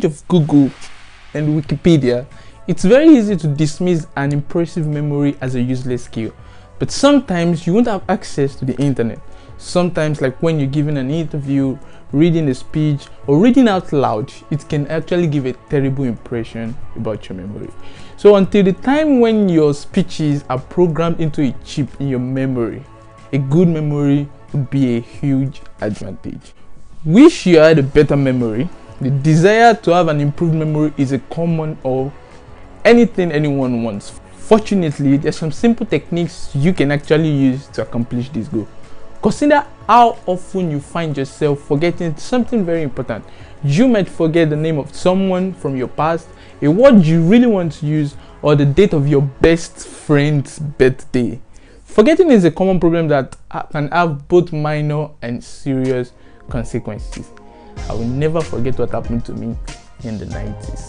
of Google and Wikipedia, it's very easy to dismiss an impressive memory as a useless skill. But sometimes you won't have access to the internet. Sometimes, like when you're giving an interview, reading a speech, or reading out loud, it can actually give a terrible impression about your memory. So until the time when your speeches are programmed into a chip in your memory, a good memory would be a huge advantage. Wish you had a better memory. The desire to have an improved memory is a common or anything anyone wants. Fortunately, there's some simple techniques you can actually use to accomplish this goal. Consider how often you find yourself forgetting something very important. You might forget the name of someone from your past, a word you really want to use, or the date of your best friend's birthday. Forgetting is a common problem that can have both minor and serious consequences. I will never forget what happened to me in the 90s.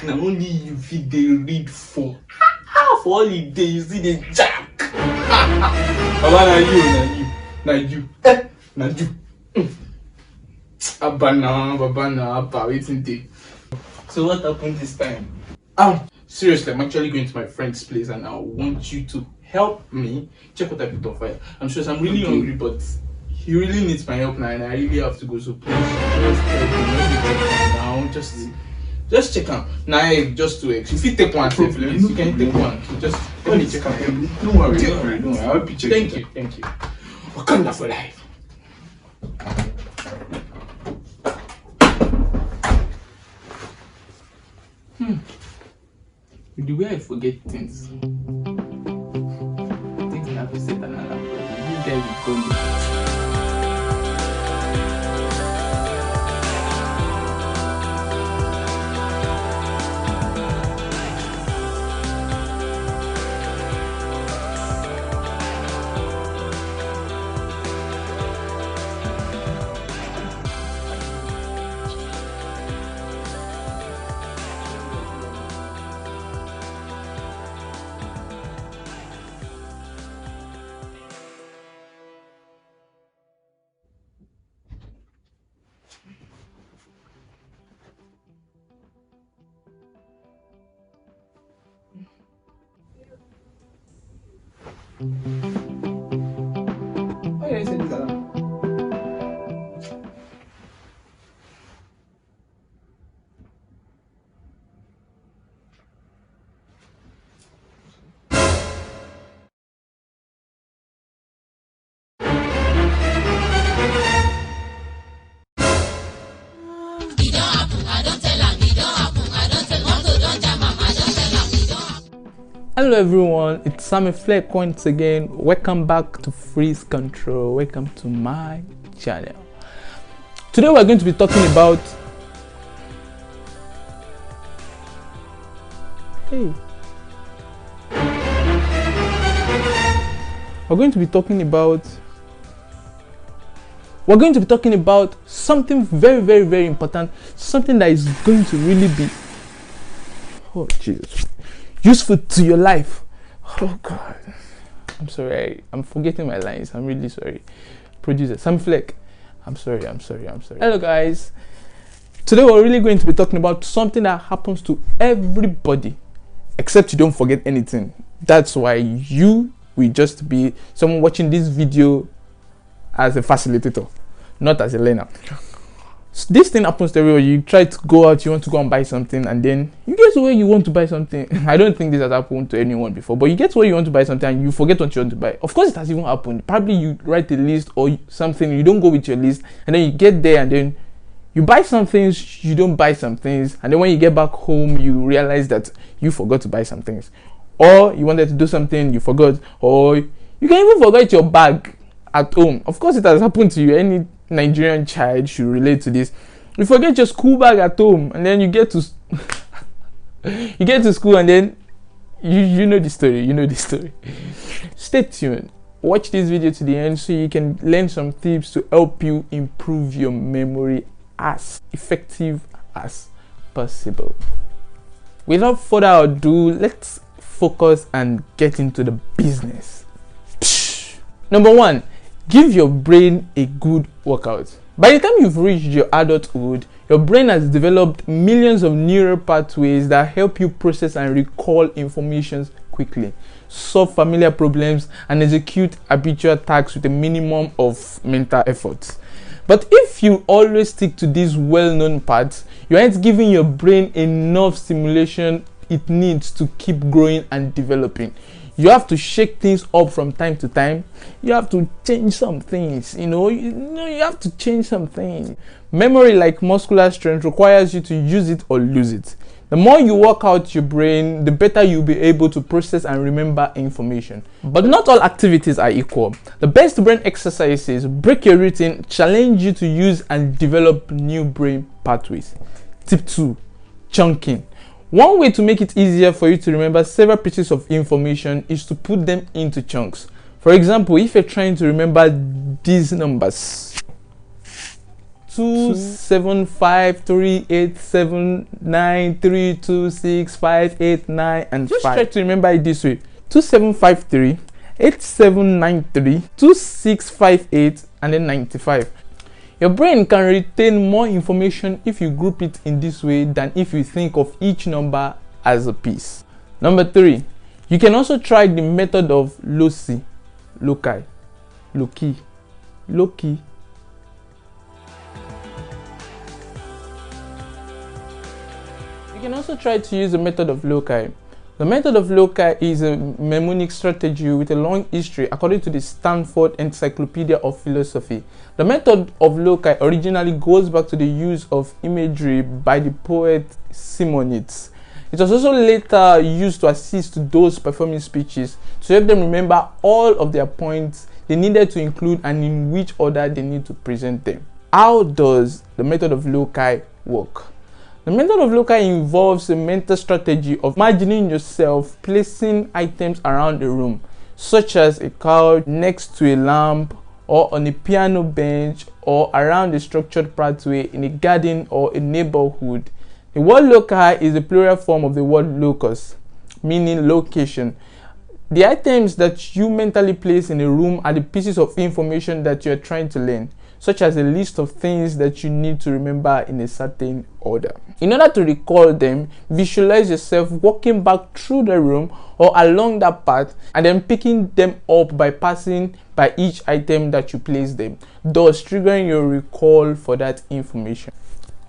Only you fit dey read for holiday, you see the jack. Baba, na you. Abba, waiting day. So what happened this time? Seriously, I'm actually going to my friend's place and I want you to help me check what I put on fire. I'm sure I'm really hungry, but he really needs my help now and I really have to go, so please just help me now. Just check out. Now, just to if you take one, please. You can take one. So just let me check out. Don't worry. I'll help you check. Thank you. Wakanda for life. With the way I forget things, I think I have to set an alarm. You guys will call me. Why did I say this alarm? Hello everyone, it's Sammy Fleck once again. Welcome back to Freeze Control. Welcome to my channel. Today we're going to be talking about we're going to be talking about something very, very, very important, something that is going to really be useful to your life. Oh God, I'm sorry, I'm forgetting my lines. I'm really sorry. Producer Sam Fleck, I'm sorry. Hello guys, today we're really going to be talking about something that happens to everybody, except you don't forget anything. That's why you will just be someone watching this video as a facilitator, not as a learner. So this thing happens to everyone. You try to go out, you want to go and buy something, and then you get to where you want to buy something. I don't think this has happened to anyone before, but you get to where you want to buy something and you forget what you want to buy. Of course it has even happened. Probably you write a list or something, you don't go with your list, and then you get there and then you buy some things, you don't buy some things, and then when you get back home you realize that you forgot to buy some things, or you wanted to do something, you forgot, or you can even forget your bag at home. Of course it has happened to you. Any Nigerian child should relate to this. You forget your school bag at home, and then you get to school, and then you know the story. Stay tuned. Watch this video to the end so you can learn some tips to help you improve your memory as effective as possible. Without further ado, let's focus and get into the business. Number 1, give your brain a good workout. By the time you've reached your adulthood, your brain has developed millions of neural pathways that help you process and recall information quickly, solve familiar problems, and execute habitual tasks with a minimum of mental effort. But if you always stick to these well-known paths, you aren't giving your brain enough stimulation it needs to keep growing and developing. You have to shake things up from time to time. You have to change some things, you have to change some things. Memory, like muscular strength, requires you to use it or lose it. The more you work out your brain, the better you'll be able to process and remember information. But not all activities are equal. The best brain exercises break your routine, challenge you to use and develop new brain pathways. Tip 2, chunking. One way to make it easier for you to remember several pieces of information is to put them into chunks. For example, if you're trying to remember these numbers, 2 7 5 3 8 7 9 3 2 6 5 8 9 and just 5. Try to remember it this way: 2753 8793 2658 and then 95. Your brain can retain more information if you group it in this way than if you think of each number as a piece. Number 3, you can also try the method of loci, loci, loci, loci. You can also try to use the method of loci. The method of loci is a mnemonic strategy with a long history according to the Stanford Encyclopedia of Philosophy. The method of loci originally goes back to the use of imagery by the poet Simonides. It was also later used to assist those performing speeches to help them remember all of their points they needed to include and in which order they need to present them. How does the method of loci work? The method of loci involves a mental strategy of imagining yourself placing items around the room, such as a couch next to a lamp, or on a piano bench, or around a structured pathway in a garden or a neighborhood. The word loci is a plural form of the word locus, meaning location. The items that you mentally place in a room are the pieces of information that you are trying to learn, such as a list of things that you need to remember in a certain order. In order to recall them, visualize yourself walking back through the room or along that path and then picking them up by passing by each item that you place them, thus triggering your recall for that information.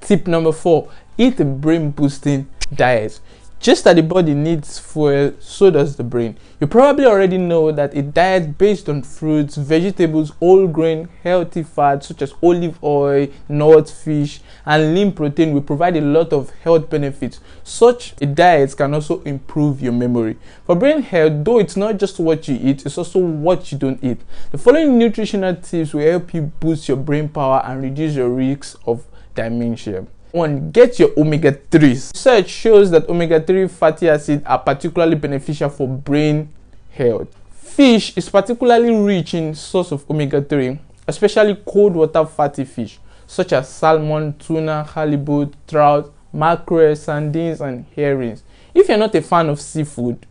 Tip number 4, eat a brain boosting diet. Just as the body needs fuel, so does the brain. You probably already know that a diet based on fruits, vegetables, whole grain, healthy fats such as olive oil, nuts, fish, and lean protein will provide a lot of health benefits. Such a diet can also improve your memory. For brain health, though it's not just what you eat, it's also what you don't eat. The following nutritional tips will help you boost your brain power and reduce your risks of dementia. 1. Get your omega-3s. Research shows that omega-3 fatty acids are particularly beneficial for brain health. Fish is particularly rich in source of omega-3, especially cold water fatty fish, such as salmon, tuna, halibut, trout, mackerel, sardines, and herrings. If you're not a fan of seafood,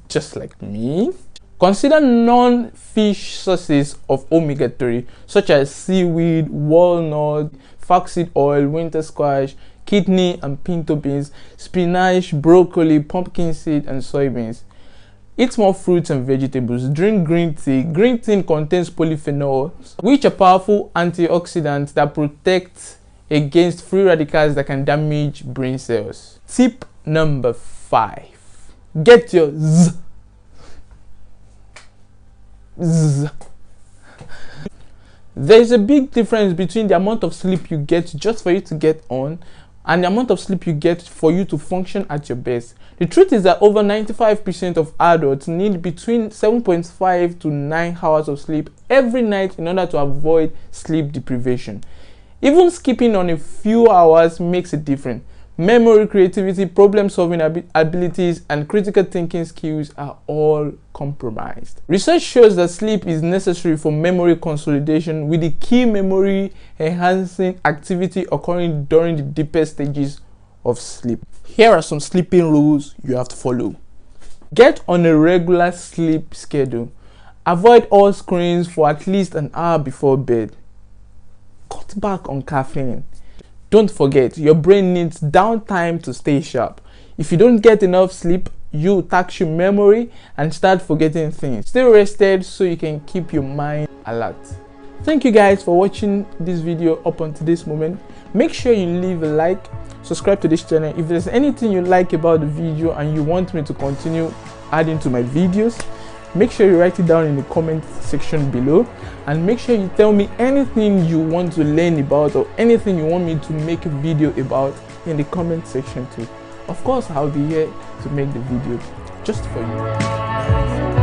just like me, consider non-fish sources of omega-3, such as seaweed, walnut, flaxseed oil, winter squash, kidney and pinto beans, spinach, broccoli, pumpkin seed, and soybeans. Eat more fruits and vegetables. Drink green tea. Green tea contains polyphenols, which are powerful antioxidants that protect against free radicals that can damage brain cells. Tip number 5. Get your Z. There is a big difference between the amount of sleep you get just for you to get on and the amount of sleep you get for you to function at your best. The truth is that over 95% of adults need between 7.5 to 9 hours of sleep every night in order to avoid sleep deprivation. Even skipping on a few hours makes a difference. Memory, creativity, problem-solving abilities, and critical thinking skills are all compromised. Research shows that sleep is necessary for memory consolidation, with the key memory-enhancing activity occurring during the deepest stages of sleep. Here are some sleeping rules you have to follow. Get on a regular sleep schedule. Avoid all screens for at least an hour before bed. Cut back on caffeine. Don't forget, your brain needs downtime to stay sharp. If you don't get enough sleep, you tax your memory and start forgetting things. Stay rested so you can keep your mind alert. Thank you guys for watching this video up until this moment. Make sure you leave a like, subscribe to this channel. If there's anything you like about the video and you want me to continue adding to my videos, make sure you write it down in the comment section below, and make sure you tell me anything you want to learn about or anything you want me to make a video about in the comment section too. Of course, I'll be here to make the video just for you.